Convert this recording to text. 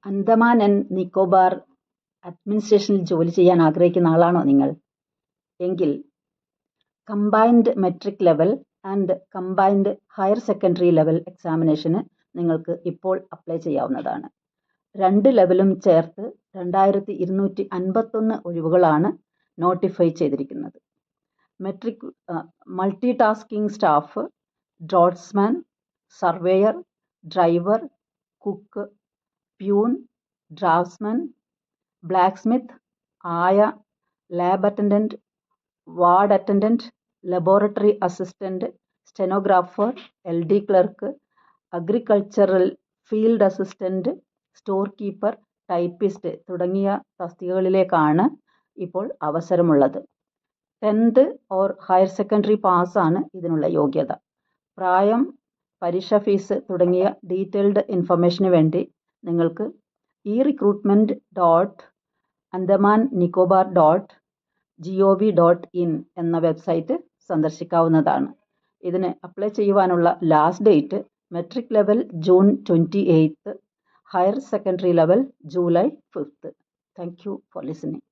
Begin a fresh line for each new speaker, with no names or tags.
Andaman and Nicobar അഡ്മിനിസ്ട്രേഷനിൽ ജോലി ചെയ്യാൻ ആഗ്രഹിക്കുന്ന ആളാണോ നിങ്ങൾ? എങ്കിൽ combined matric level and combined higher secondary level എക്സാമിനേഷന് നിങ്ങൾക്ക് ഇപ്പോൾ അപ്ലൈ ചെയ്യാവുന്നതാണ്. 2 ലെവലും ചേർത്ത് 2251 ഒഴിവുകളാണ് നോട്ടിഫൈ ചെയ്തിരിക്കുന്നത്. Matric multi tasking staff, draughtsman, surveyor, driver, cook, peon, draftsman, blacksmith, ആയ, lab attendant, ward attendant, laboratory assistant, stenographer, LD clerk, agricultural field assistant, store keeper, typist തുടങ്ങിയ തസ്തികകളിലേക്കാണ് ഇപ്പോൾ അവസരമുള്ളത്. 10th ഓർ ഹയർ സെക്കൻഡറി പാസ്സാണ് ഇതിനുള്ള യോഗ്യത. പ്രായം, പരീക്ഷ ഫീസ് തുടങ്ങിയ ഡീറ്റെയിൽഡ് ഇൻഫർമേഷന് വേണ്ടി നിങ്ങൾക്ക് erecruitment.andaman-nicobar.gov.in എന്ന വെബ്സൈറ്റ് സന്ദർശിക്കാവുന്നതാണ്. ഇതിന് അപ്ലൈ ചെയ്യുവാനുള്ള last date metric level June 28, higher secondary level July 5. Thank you for listening.